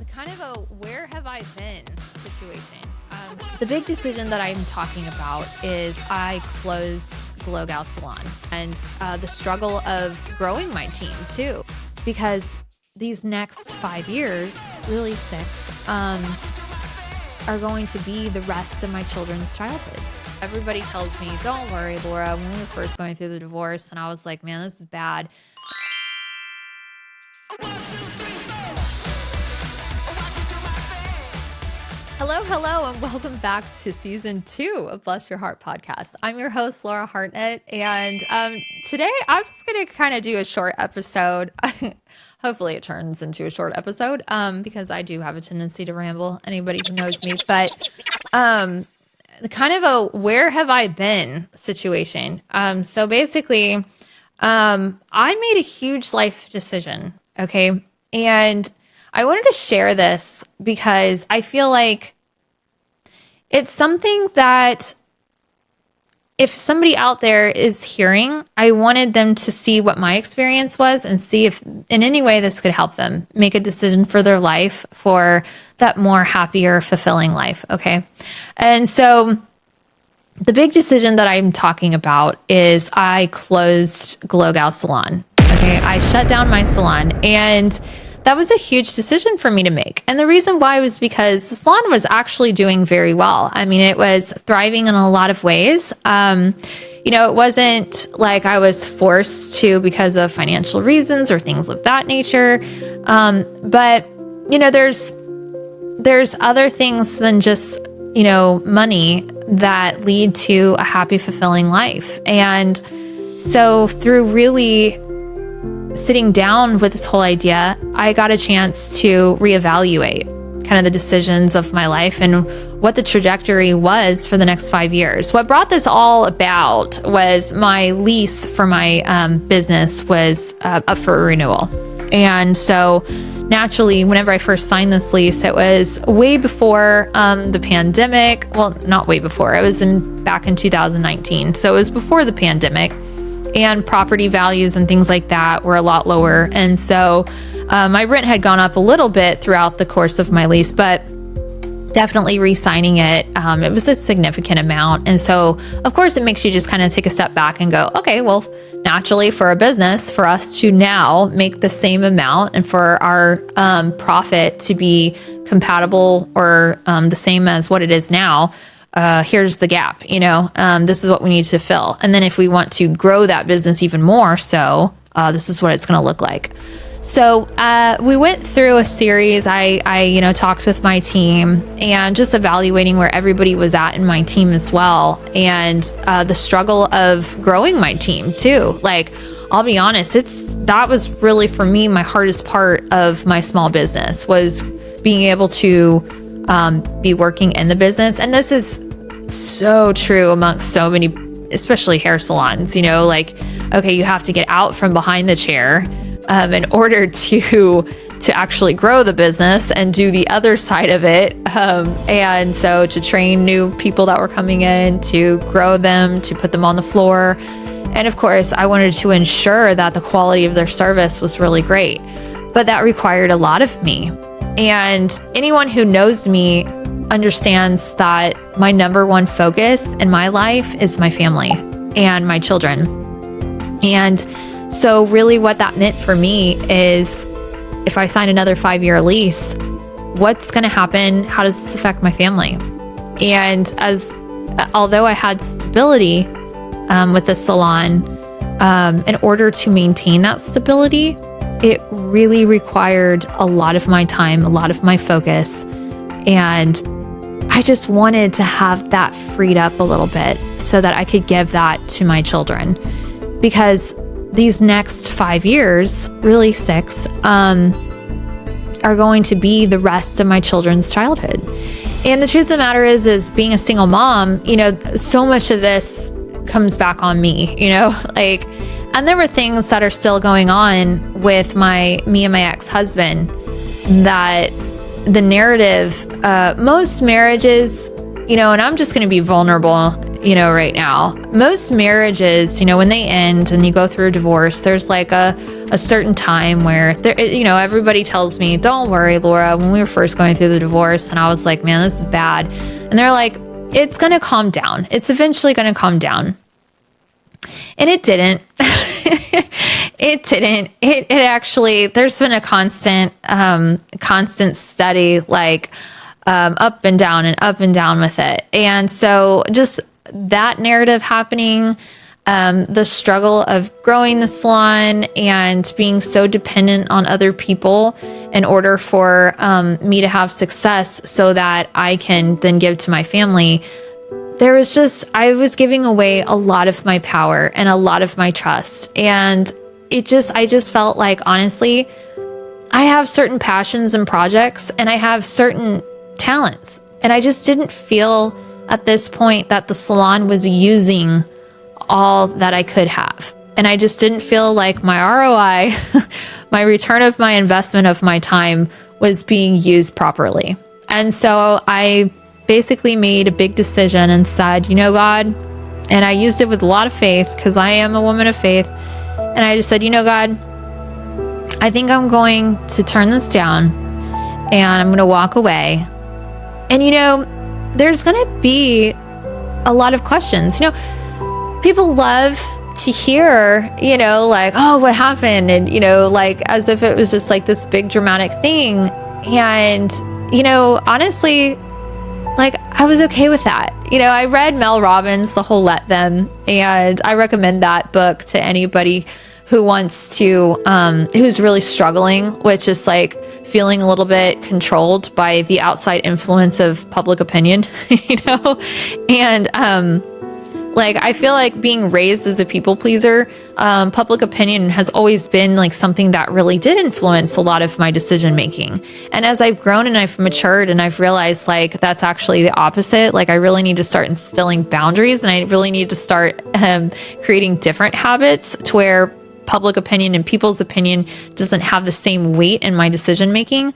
kind of a where have I been situation. The big decision that I'm talking about is I closed Glow Gal Salon and the struggle of growing my team too, because these next 5 years, really 6, are going to be the rest of my children's childhood. Everybody tells me, don't worry, Laura, when we were first going through the divorce, and I was like, man, this is bad. Hello, and welcome back to season 2 of Bless Your Heart podcast. I'm your host, Laura Hartnett, and today I'm just going to kind of do a short episode. Hopefully it turns into a short episode because I do have a tendency to ramble, anybody who knows me, but kind of a where have I been situation. So basically, I made a huge life decision, okay? And I wanted to share this because I feel like it's something that if somebody out there is hearing, I wanted them to see what my experience was and see if in any way this could help them make a decision for their life, for that more happier, fulfilling life, okay? And so the big decision that I'm talking about is I closed Glow Gal Salon, okay? I shut down my salon, and that was a huge decision for me to make. And the reason why was because the salon was actually doing very well. I mean, it was thriving in a lot of ways. It wasn't like I was forced to because of financial reasons or things of that nature. But there's other things than just, money that lead to a happy, fulfilling life. And so through really sitting down with this whole idea, I got a chance to reevaluate kind of the decisions of my life and what the trajectory was for the next 5 years. What brought this all about was my lease for my business was up for renewal. And so naturally, whenever I first signed this lease, it was way before the pandemic. Well, not way before. It was back in 2019. So it was before the pandemic. And property values and things like that were a lot lower. And so my rent had gone up a little bit throughout the course of my lease, but definitely re-signing it, it was a significant amount. And so, of course, it makes you just kind of take a step back and go, okay, well, naturally for a business, for us to now make the same amount and for our profit to be compatible or the same as what it is now, here's the gap, this is what we need to fill. And then if we want to grow that business even more, this is what it's going to look like. So we went through a series. I talked with my team and just evaluating where everybody was at in my team as well. And the struggle of growing my team too. Like, I'll be honest, that was really for me, my hardest part of my small business was being able to be working in the business. And this is so true amongst so many, especially hair salons, okay, you have to get out from behind the chair in order to actually grow the business and do the other side of it. And so to train new people that were coming in, to grow them, to put them on the floor. And of course, I wanted to ensure that the quality of their service was really great, but that required a lot of me. And anyone who knows me understands that my number one focus in my life is my family and my children. And so really what that meant for me is if I sign another 5-year lease, what's going to happen? How does this affect my family? And although I had stability with the salon, in order to maintain that stability, it really required a lot of my time, a lot of my focus. And I just wanted to have that freed up a little bit so that I could give that to my children. Because these next 5 years, really 6, are going to be the rest of my children's childhood. And the truth of the matter is being a single mom, so much of this comes back on me, and there were things that are still going on with me and my ex-husband that the narrative, most marriages, and I'm just going to be vulnerable, right now. Most marriages, when they end and you go through a divorce, there's like a certain time where everybody tells me, don't worry, Laura, when we were first going through the divorce, and I was like, man, this is bad. And they're like, it's going to calm down. It's eventually going to calm down. And it didn't. It didn't. It actually, there's been a constant study, like up and down with it. And so just that narrative happening, the struggle of growing the salon and being so dependent on other people in order for me to have success so that I can then give to my family. I was giving away a lot of my power and a lot of my trust. And I just felt like, honestly, I have certain passions and projects and I have certain talents. And I just didn't feel at this point that the salon was using all that I could have. And I just didn't feel like my ROI, my return of my investment of my time, was being used properly. And so I basically made a big decision and said, God, and I used it with a lot of faith because I am a woman of faith. And I just said, God, I think I'm going to turn this down and I'm going to walk away. And, there's going to be a lot of questions. People love to hear, like, oh, what happened? And, like as if it was just like this big dramatic thing. And, honestly, like I was okay with that. I read Mel Robbins' The Whole Let Them, and I recommend that book to anybody who wants to, who's really struggling with just like feeling a little bit controlled by the outside influence of public opinion, and, like, I feel like being raised as a people pleaser, public opinion has always been like something that really did influence a lot of my decision making. And as I've grown and I've matured and I've realized like that's actually the opposite, like I really need to start instilling boundaries and I really need to start creating different habits to where public opinion and people's opinion doesn't have the same weight in my decision making.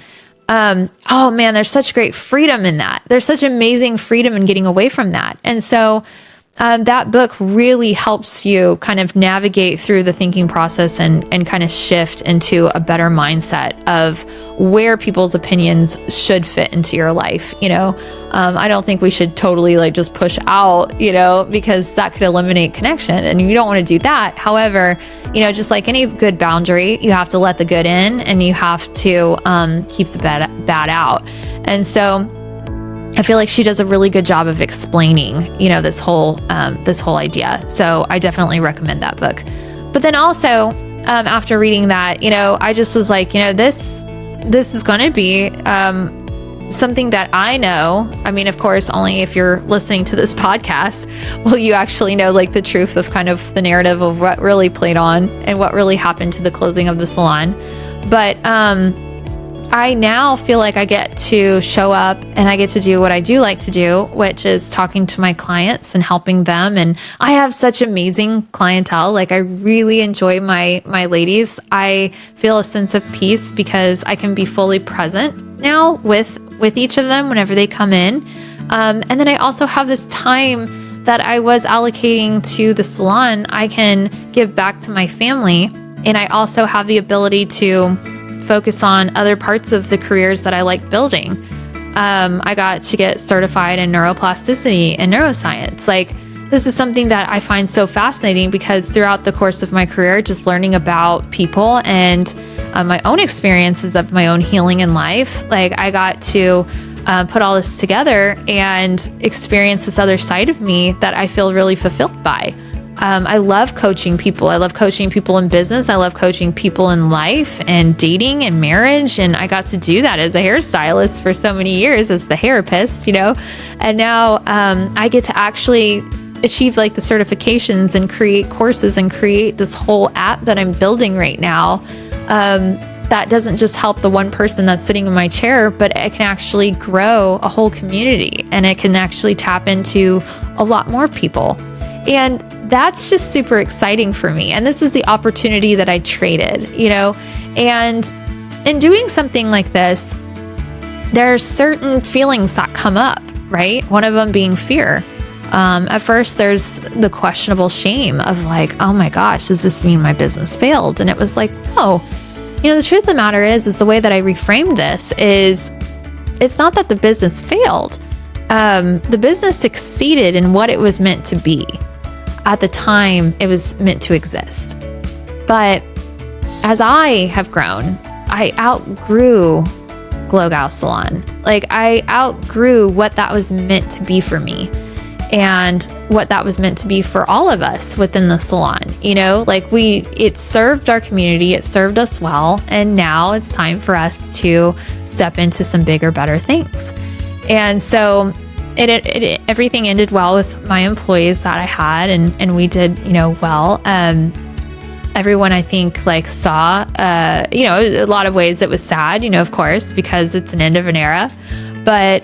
Oh man, there's such great freedom in that. There's such amazing freedom in getting away from that. And so that book really helps you kind of navigate through the thinking process and kind of shift into a better mindset of where people's opinions should fit into your life. I don't think we should totally like just push out, because that could eliminate connection and you don't want to do that. However, just like any good boundary, you have to let the good in and you have to keep the bad out. And so I feel like she does a really good job of explaining, this whole idea. So I definitely recommend that book. But then also, after reading that, I just was like, this is going to be something that I know. I mean, of course, only if you're listening to this podcast will you actually know like the truth of kind of the narrative of what really played on and what really happened to the closing of the salon. But I now feel like I get to show up and I get to do what I do like to do, which is talking to my clients and helping them. And I have such amazing clientele. Like I really enjoy my ladies. I feel a sense of peace because I can be fully present now with each of them whenever they come in. And then I also have this time that I was allocating to the salon. I can give back to my family. And I also have the ability to focus on other parts of the careers that I like building. I got to get certified in neuroplasticity and neuroscience. Like this is something that I find so fascinating because throughout the course of my career, just learning about people and my own experiences of my own healing in life, like I got to put all this together and experience this other side of me that I feel really fulfilled by. I love coaching people. I love coaching people in business. I love coaching people in life and dating and marriage. And I got to do that as a hairstylist for so many years as the therapist, and now I get to actually achieve like the certifications and create courses and create this whole app that I'm building right now. That doesn't just help the one person that's sitting in my chair, but it can actually grow a whole community and it can actually tap into a lot more people. And that's just super exciting for me. And this is the opportunity that I traded, and in doing something like this, there are certain feelings that come up, right? One of them being fear. At first, there's the questionable shame of like, oh my gosh, does this mean my business failed? And it was like, no. The truth of the matter is the way that I reframed this is it's not that the business failed. The business succeeded in what it was meant to be at the time it was meant to exist. But as I have grown, I outgrew Glow Gal Salon. Like I outgrew what that was meant to be for me and what that was meant to be for all of us within the salon. It served our community, it served us well, and now it's time for us to step into some bigger, better things. And so everything ended well with my employees that I had, and we did, well. Everyone, I think, saw, a lot of ways it was sad, of course, because it's an end of an era, but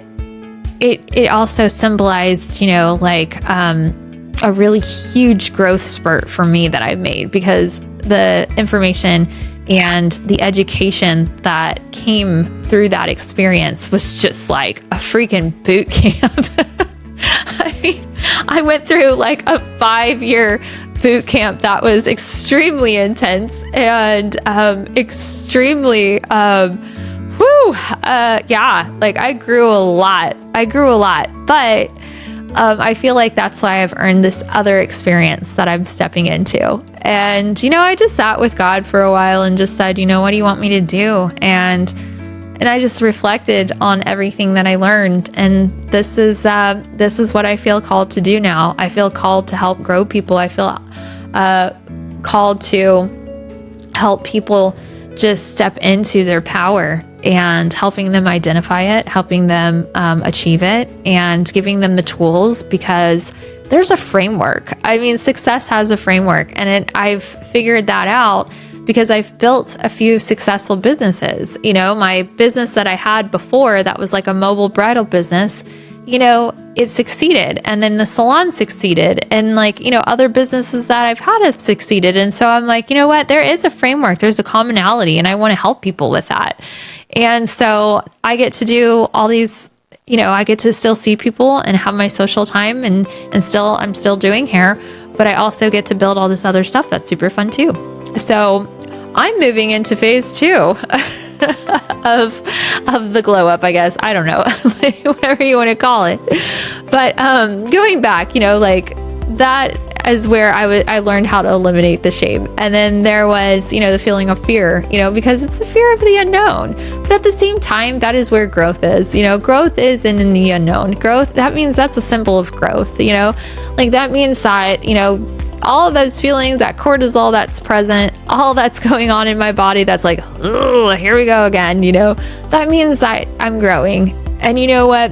it also symbolized, a really huge growth spurt for me that I've made, because the information and the education that came through that experience was just like a freaking boot camp. I went through like a 5-year boot camp that was extremely intense and extremely, I grew a lot. But I feel like that's why I've earned this other experience that I'm stepping into. And, I just sat with God for a while and just said, what do you want me to do? And I just reflected on everything that I learned. And this is what I feel called to do now. I feel called to help grow people. I feel called to help people just step into their power and helping them identify it, helping them achieve it, and giving them the tools, because there's a framework. I mean, success has a framework, and I've figured that out because I've built a few successful businesses. My business that I had before that was like a mobile bridal business, it succeeded. And then the salon succeeded. And other businesses that I've had have succeeded. And so I'm like, what? There is a framework. There's a commonality. And I want to help people with that. And so I get to do all these, I get to still see people and have my social time and I'm still doing hair, but I also get to build all this other stuff that's super fun too. So I'm moving into phase 2 of the glow up, I guess. I don't know, whatever you want to call it. But going back, that is where I learned how to eliminate the shame. And then there was, the feeling of fear, because it's the fear of the unknown. But at the same time, that is where growth is. Growth is in the unknown. Growth, that means that's a symbol of growth, that means that, all of those feelings, that cortisol that's present, all that's going on in my body that's like, oh, here we go again, that means that I'm growing. And you know what?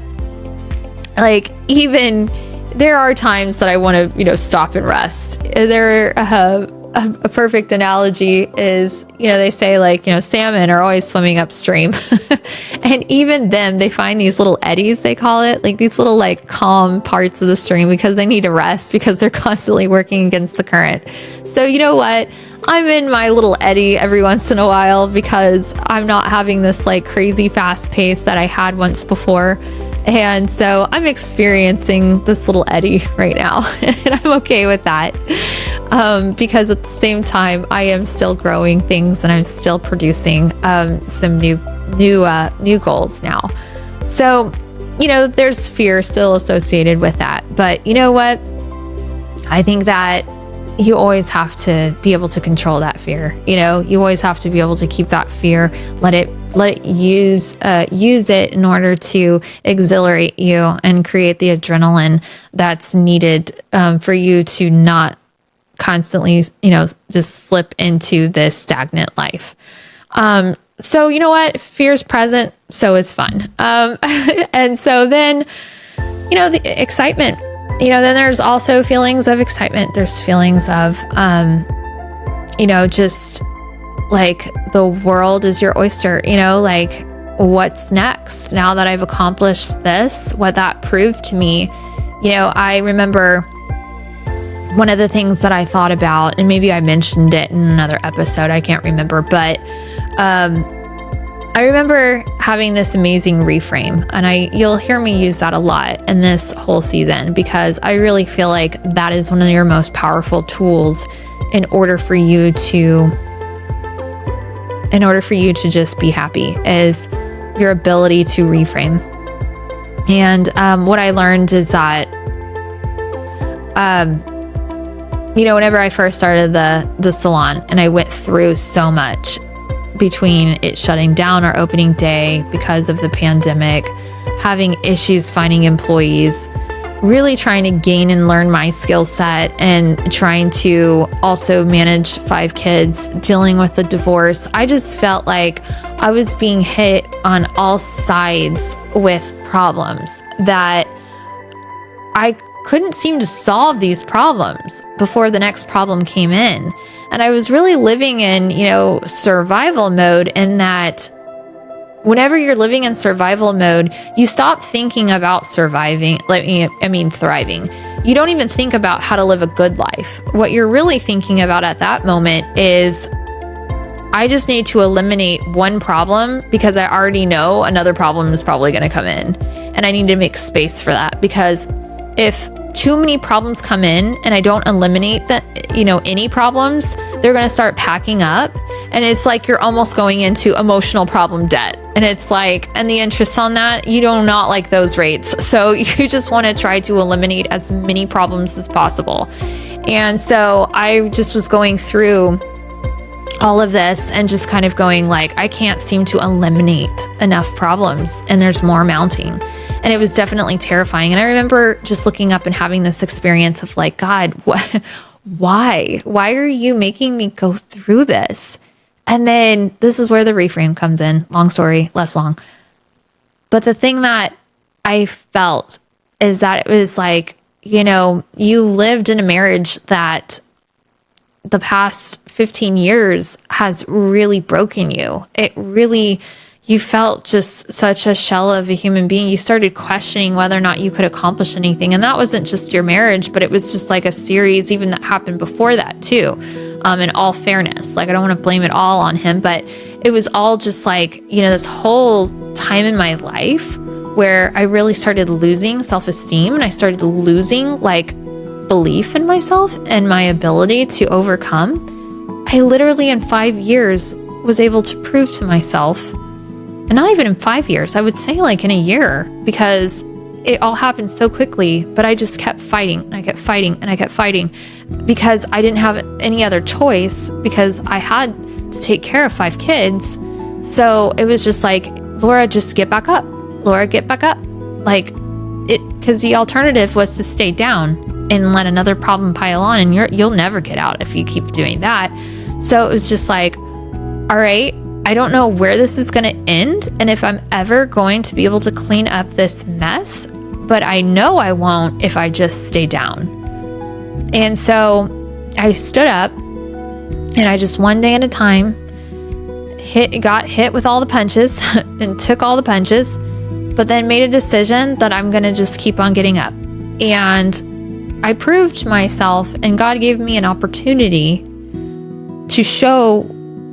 Even there are times that I want to, stop and rest. A perfect analogy is, they say salmon are always swimming upstream. And even them, they find these little eddies, they call it, these little calm parts of the stream because they need to rest because they're constantly working against the current. So you know what? I'm in my little eddy every once in a while because I'm not having this crazy fast pace that I had once before. And so I'm experiencing this little eddy right now, and I'm okay with that because at the same time, I am still growing things and I'm still producing some new goals now. So, there's fear still associated with that. But you know what? I think that you always have to be able to control that fear. You always have to be able to keep that fear, let it use it in order to exhilarate you and create the adrenaline that's needed for you to not constantly, just slip into this stagnant life. So you know what? Fear is present, so is fun. And so then, the excitement. Then there's also feelings of excitement. There's feelings of, just the world is your oyster, what's next now that I've accomplished this, what that proved to me. I remember one of the things that I thought about, and maybe I mentioned it in another episode, I can't remember, but I remember having this amazing reframe, and you'll hear me use that a lot in this whole season, because I really feel like that is one of your most powerful tools in order for you to just be happy, is your ability to reframe. And what I learned is that, whenever I first started the salon, and I went through so much between it shutting down our opening day because of the pandemic, having issues finding employees, really trying to gain and learn my skill set, and trying to also manage 5 kids, dealing with the divorce. I just felt like I was being hit on all sides with problems that I couldn't seem to solve these problems before the next problem came in. And I was really living in, survival mode, in that whenever you're living in survival mode, you stop thinking about surviving, thriving. You don't even think about how to live a good life. What you're really thinking about at that moment is, I just need to eliminate one problem because I already know another problem is probably going to come in. And I need to make space for that, because if too many problems come in and I don't eliminate any problems, they're going to start packing up. And it's like you're almost going into emotional problem debt. And it's like, and the interest on that, you do not like those rates. So you just want to try to eliminate as many problems as possible. And so I just was going through all of this and just kind of going like, I can't seem to eliminate enough problems, and there's more mounting. And it was definitely terrifying. And I remember just looking up and having this experience of like, God, why are you making me go through this? And then this is where the reframe comes in. Long story, less long. But the thing that I felt is that it was like, you lived in a marriage that the past 15 years has really broken you. You felt just such a shell of a human being. You started questioning whether or not you could accomplish anything. And that wasn't just your marriage, but it was just like a series even that happened before that too. In all fairness, like I don't want to blame it all on him, but it was all just like, this whole time in my life where I really started losing self-esteem, and I started losing like belief in myself and my ability to overcome. I literally in 5 years was able to prove to myself, and not even in 5 years, I would say like in a year, because it all happened so quickly, but I just kept fighting and I kept fighting and I kept fighting because I didn't have any other choice, because I had to take care of 5 kids. So it was just like, Laura, just get back up. Laura, get back up. Because the alternative was to stay down and let another problem pile on, and you'll never get out if you keep doing that. So it was just like, all right, I don't know where this is going to end and if I'm ever going to be able to clean up this mess, but I know I won't if I just stay down. And so I stood up, and I just one day at a time got hit with all the punches and took all the punches, but then made a decision that I'm going to just keep on getting up. And I proved to myself, and God gave me an opportunity to show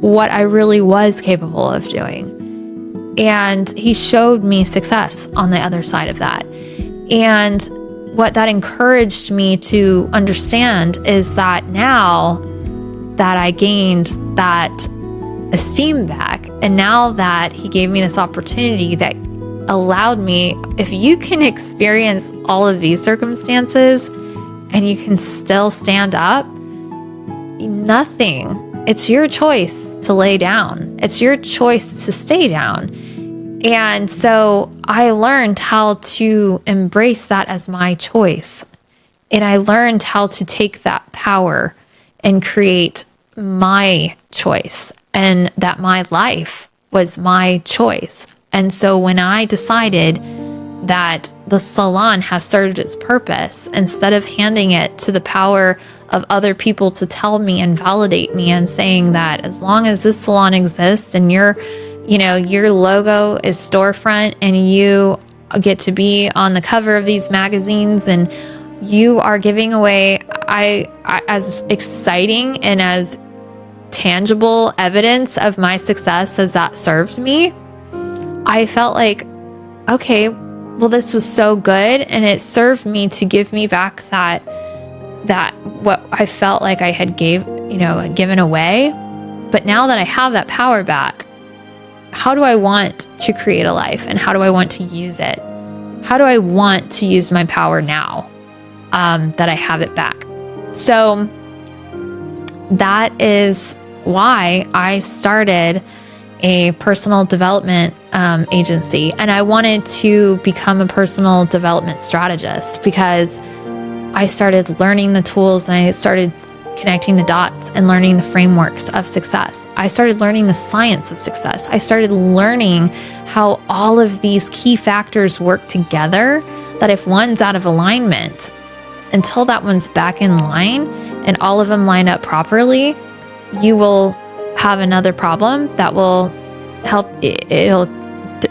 what I really was capable of doing. And He showed me success on the other side of that. And what that encouraged me to understand is that now that I gained that esteem back, and now that He gave me this opportunity that allowed me, if you can experience all of these circumstances and you can still stand up, it's your choice to lay down. It's your choice to stay down. And so I learned how to embrace that as my choice. And I learned how to take that power and create my choice, and that my life was my choice. And so when I decided that the salon has served its purpose, instead of handing it to the power of other people to tell me and validate me and saying that as long as this salon exists and your logo is storefront and you get to be on the cover of these magazines and you are giving away as exciting and as tangible evidence of my success as that served me, I felt like, okay, well, this was so good, and it served me to give me back that what I felt like I had given away. But now that I have that power back, how do I want to create a life, and how do I want to use it? How do I want to use my power now that I have it back? So that is why I started a personal development agency. And I wanted to become a personal development strategist because I started learning the tools, and I started connecting the dots and learning the frameworks of success. I started learning the science of success. I started learning how all of these key factors work together, that if one's out of alignment, until that one's back in line and all of them line up properly, you will have another problem that will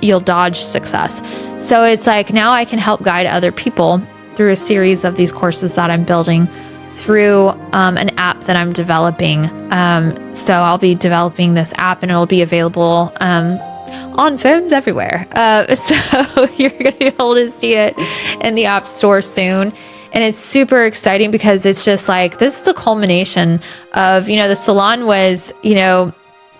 you'll dodge success. So it's like, now I can help guide other people through a series of these courses that I'm building, through an app that I'm developing. So I'll be developing this app, and it'll be available on phones everywhere. So you're going to be able to see it in the App Store soon. And it's super exciting because it's just like, this is a culmination of, the salon was,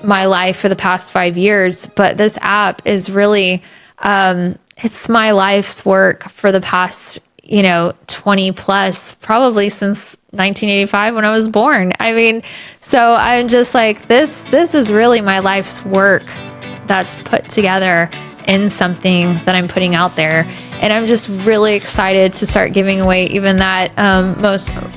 my life for the past 5 years, but this app is really, it's my life's work for the past 20 plus, probably since 1985 when I was born. I mean, so I'm just like, this is really my life's work that's put together in something that I'm putting out there. And I'm just really excited to start giving away even that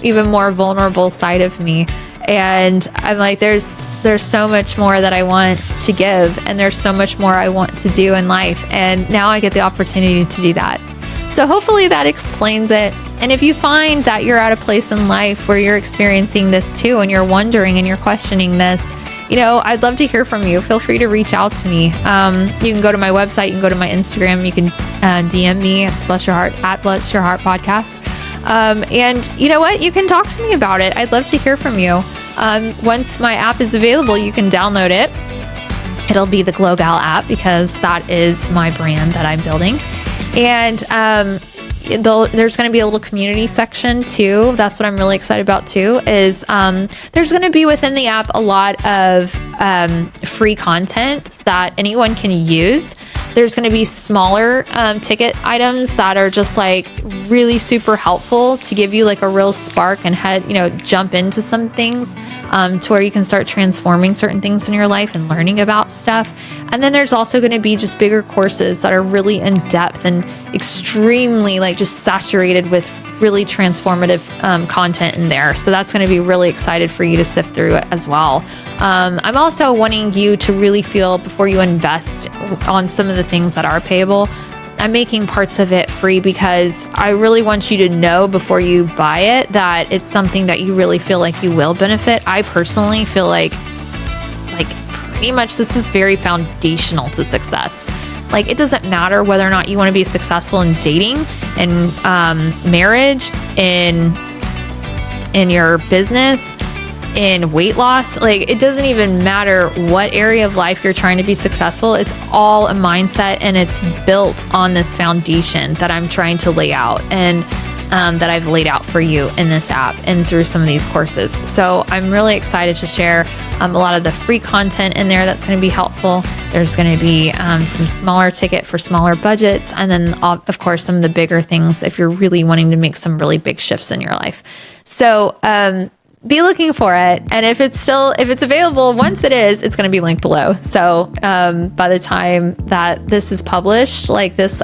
even more vulnerable side of me. And I'm like, there's so much more that I want to give, and there's so much more I want to do in life. And now I get the opportunity to do that. So hopefully that explains it. And if you find that you're at a place in life where you're experiencing this too, and you're wondering and you're questioning this, I'd love to hear from you. Feel free to reach out to me. You can go to my website, you can go to my Instagram, you can DM me at Bless Your Heart Podcast. And you know what? You can talk to me about it. I'd love to hear from you. Once my app is available, you can download it. It'll be the Glow Gal app, because that is my brand that I'm building. And there's going to be a little community section too. That's what I'm really excited about too, is there's going to be within the app a lot of free content that anyone can use. There's going to be smaller ticket items that are just like really super helpful to give you like a real spark and jump into some things to where you can start transforming certain things in your life and learning about stuff. And then there's also going to be just bigger courses that are really in depth and extremely just saturated with really transformative content in there. So that's going to be really excited for you to sift through it as well. I'm also wanting you to really feel, before you invest on some of the things that are payable, I'm making parts of it free because I really want you to know before you buy it that it's something that you really feel like you will benefit. I personally feel like pretty much this is very foundational to success. Like, it doesn't matter whether or not you want to be successful in dating, in marriage, in your business, in weight loss. Like, it doesn't even matter what area of life you're trying to be successful. It's all a mindset, and it's built on this foundation that I'm trying to lay out, and that I've laid out for you in this app and through some of these courses. So I'm really excited to share a lot of the free content in there that's going to be helpful. There's going to be some smaller ticket for smaller budgets. And then of course, some of the bigger things if you're really wanting to make some really big shifts in your life. So, be looking for it. And if it's available, once it is, it's going to be linked below. So, by the time that this is published, like this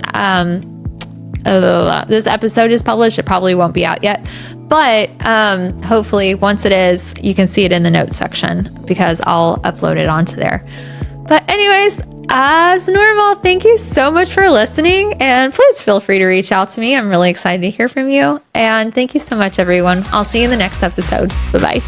episode is published, it probably won't be out yet, but hopefully once it is, you can see it in the notes section because I'll upload it onto there. But anyways, as normal, thank you so much for listening, and please feel free to reach out to me. I'm really excited to hear from you, and thank you so much, everyone. I'll see you in the next episode. Bye-bye.